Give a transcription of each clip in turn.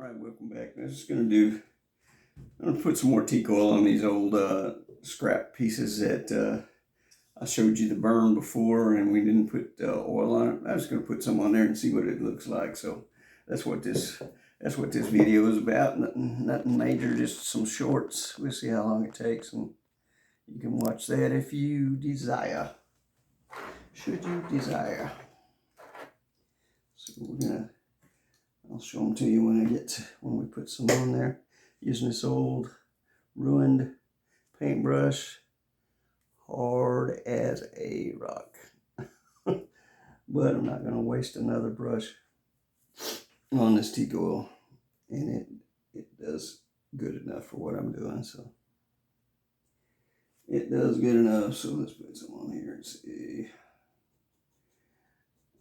Alright, welcome back. I'm gonna put some more teak oil on these old scrap pieces that I showed you the burn before and we didn't put oil on it. I was gonna put some on there and see what it looks like. So that's what this video is about. Nothing major, just some shorts. We'll see how long it takes, and you can watch that if you desire. Should you desire. So I'll show them to you when we put some on there. Using this old ruined paintbrush, hard as a rock. But I'm not gonna waste another brush on this teak oil, and it does good enough for what I'm doing. So it does good enough. So let's put some on here and see.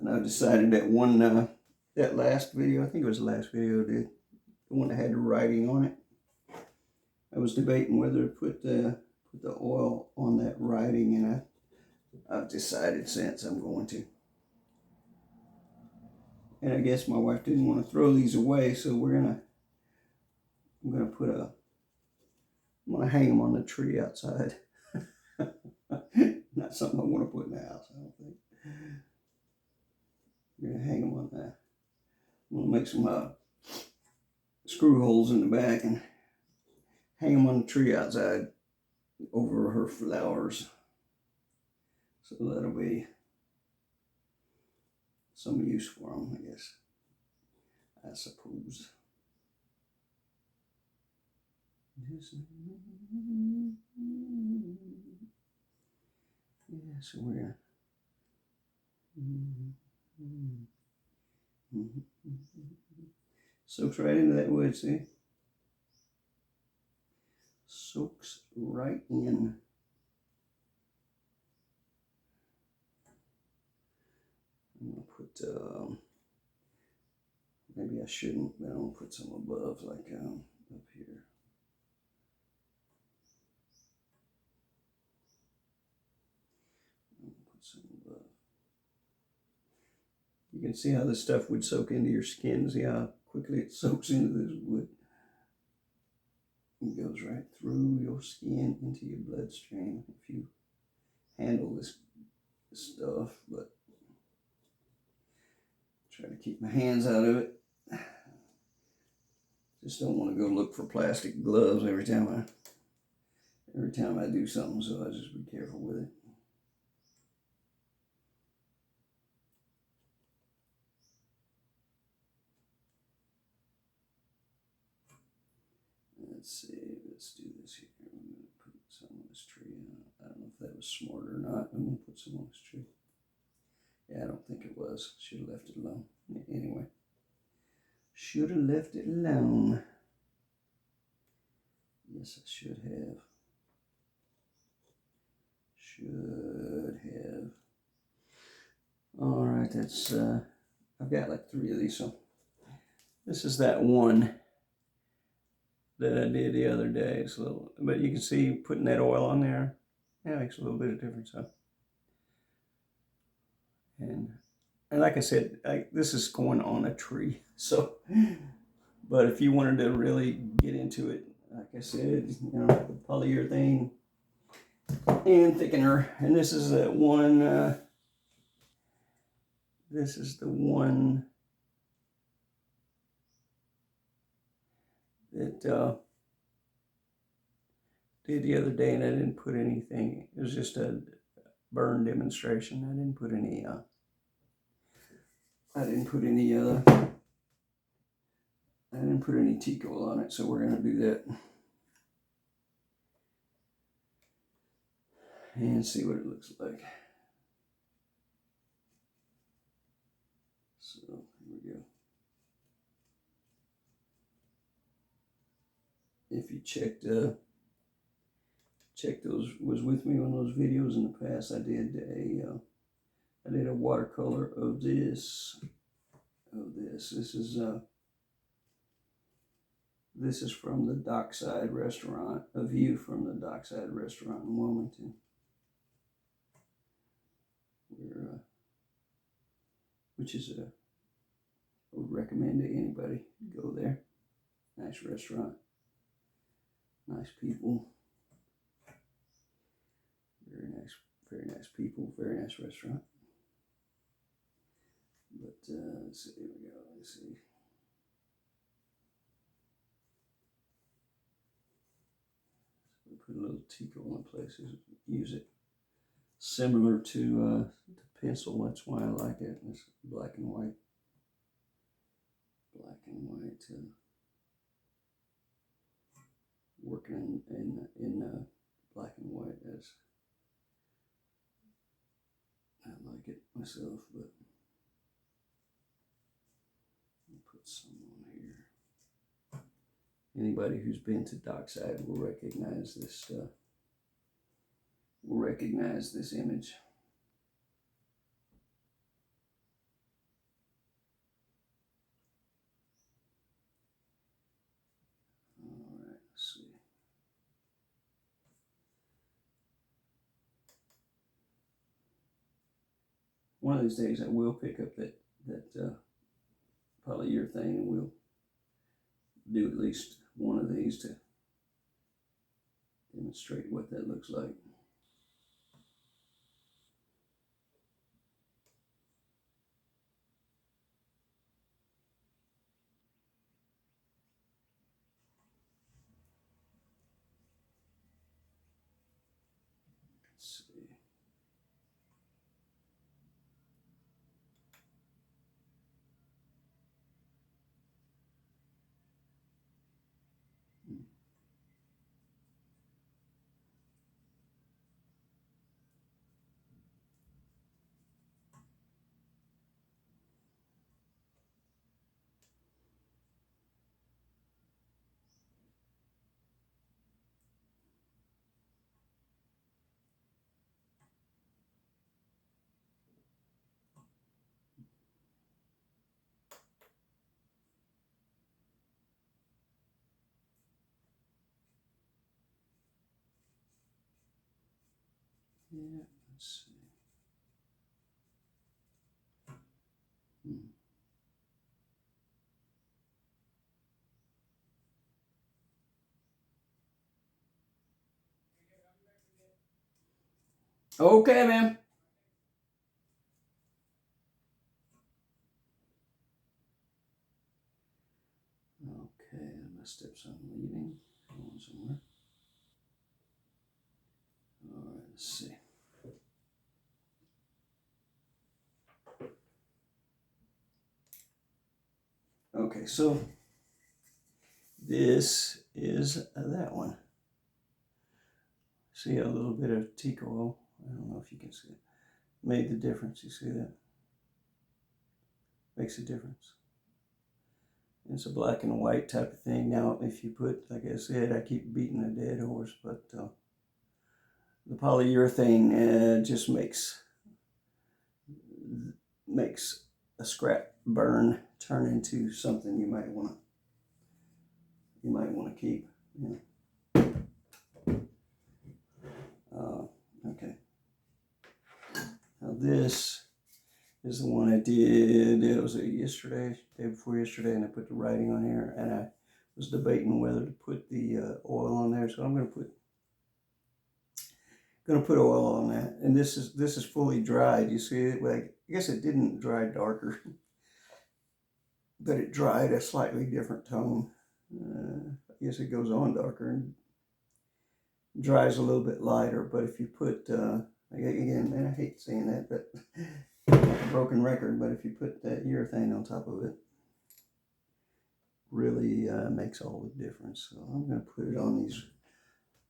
And I decided that that last video, I think it was the last video I did, the one that had the writing on it, I was debating whether to put the oil on that writing, and I've decided since I'm going to. And I guess my wife didn't want to throw these away, so I'm gonna hang them on the tree outside. Not something I want to put in the house, I don't think. I'm gonna hang them on that. I'm gonna make some screw holes in the back and hang them on the tree outside over her flowers. So that'll be some use for them, I guess. I suppose. Yeah, so we're soaks right into that wood, see? Soaks right in. I'm gonna put, maybe I shouldn't, but I'm gonna put some above, like up here. I'm gonna put some above. You can see how this stuff would soak into your skin. See how quickly it soaks into this wood. It goes right through your skin into your bloodstream if you handle this stuff, but try to keep my hands out of it. Just don't want to go look for plastic gloves every time I do something, so I just be careful with it. Let's see, let's do this here. I'm going to put some on this tree. I don't know if that was smart or not. I'm going to put some on this tree. Yeah, I don't think it was. Should have left it alone. Anyway, should have left it alone. Yes, I should have. Should have. All right, that's, I've got like 3 of these, so this is that one that I did the other day. It's a little, but you can see putting that oil on there, yeah, makes a little bit of difference, huh? And like I said, this is going on a tree, so, but if you wanted to really get into it, like I said, you know, with polyurethane and thickener, and this is that one, this is the one that did the other day, and I didn't put anything. It was just a burn demonstration. I didn't put any teak oil on it, so we're gonna do that and see what it looks like. So here we go. If you was with me on those videos in the past, I did a watercolor of this. This is from the Dockside Restaurant, a view from the Dockside Restaurant in Wilmington. Which is I would recommend to anybody go there. nice restaurant. Nice people. Very nice people, very nice restaurant. But let's see, here we go, let's see. So put a little teak on places, use it. Similar to the pencil, that's why I like it. It's black and white. Black and white. Working in black and white as I like it myself, but I'll put some on here. Anybody who's been to Dockside will recognize this. Will recognize this image. All right, let's see. One of these days, I will pick up that polyurethane, and we'll do at least one of these to demonstrate what that looks like. Let's see. Yeah, let's see. Okay, man. Okay, my steps I'm leaving. Going somewhere. All right, let's see. Okay, so this is that one. See a little bit of teak oil. I don't know if you can see it. Made the difference. You see that? Makes a difference. It's a black and white type of thing. Now, if you put, like I said, I keep beating a dead horse, but the polyurethane just makes a scrap burn turn into something you might want to keep. Yeah. Okay. Now this is the one I did. It was yesterday, day before yesterday, and I put the writing on here, and I was debating whether to put the oil on there. So I'm going to put oil on that. And this is fully dried. You see it? Well, I guess it didn't dry darker, but it dried a slightly different tone. I guess it goes on darker and dries a little bit lighter. But if you put again, man, I hate saying that, but like a broken record. But if you put that urethane on top of it, really makes all the difference. So I'm going to put it on these.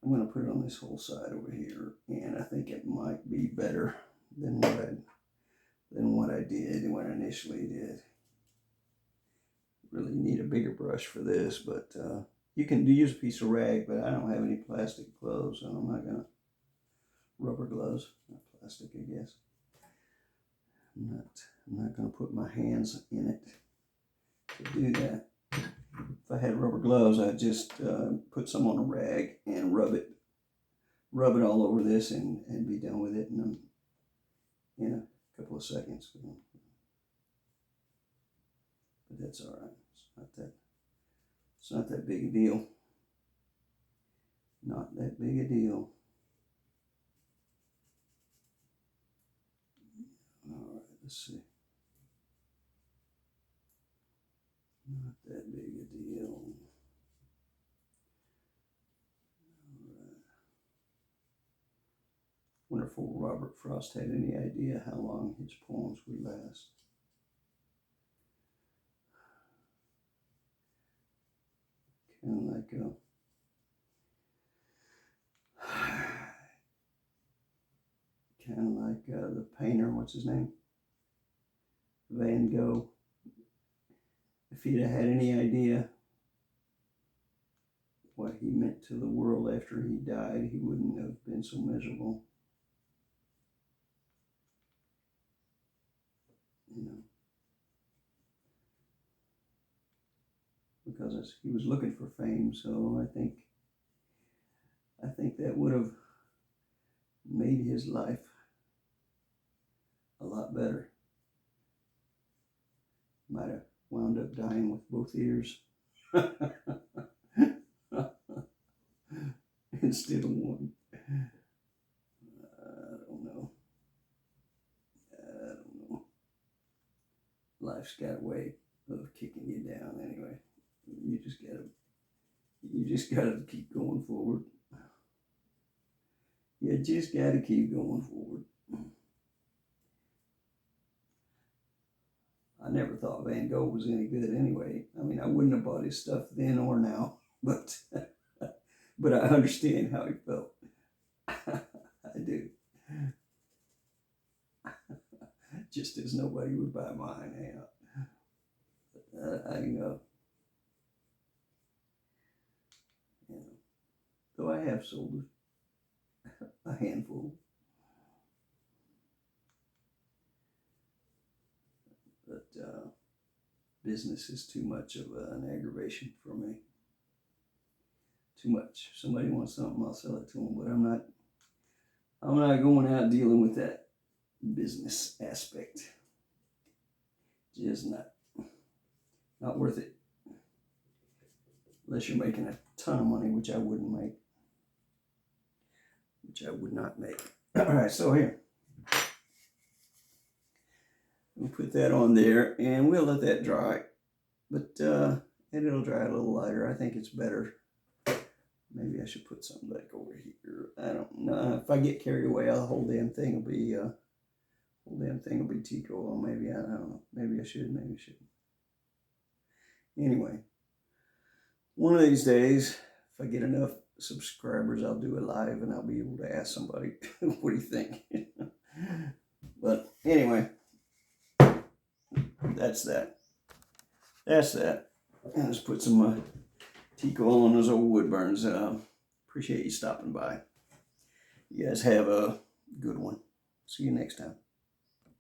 I'm going to put it on this whole side over here, and I think it might be better than what I did, what I initially did. Really need a bigger brush for this, but you can use a piece of rag, but I don't have any plastic gloves, so I'm not going to. Rubber gloves, not plastic, I guess. I'm not going to put my hands in it to do that. If I had rubber gloves, I'd just put some on a rag and rub it all over this and be done with it in a couple of seconds. But that's all right. It's not that big a deal. Not that big a deal. All right, let's see. Not that big a deal. All right. Wonder if old Robert Frost had any idea how long his poems would last. Kind of like the painter, what's his name? Van Gogh. If he'd have had any idea what he meant to the world after he died, he wouldn't have been so miserable. You know, because he was looking for fame, so I think that would have made his life a lot better. Might have wound up dying with both ears instead of one. I don't know. Life's got a way of kicking you down anyway. You just gotta keep going forward. You just gotta keep going forward. I never thought Van Gogh was any good anyway. I mean, I wouldn't have bought his stuff then or now, but I understand how he felt. I do. Just as nobody would buy mine. Though I have sold a handful. But business is too much of an aggravation for me. Too much. If somebody wants something, I'll sell it to them. But I'm not going out dealing with that business aspect. Just not worth it. Unless you're making a ton of money, which I wouldn't make. Which I would not make. All right, so here. We'll put that on there and we'll let that dry. But and it'll dry a little lighter. I think it's better. Maybe I should put something back over here. I don't know. If I get carried away, the whole damn thing will be teak oil. Maybe I don't know. Maybe I should. Maybe I shouldn't. Anyway, one of these days, if I get enough subscribers, I'll do a live and I'll be able to ask somebody, what do you think? But anyway, that's that. And let's put some teak oil on those old wood burns. Appreciate you stopping by. You guys have a good one. See you next time.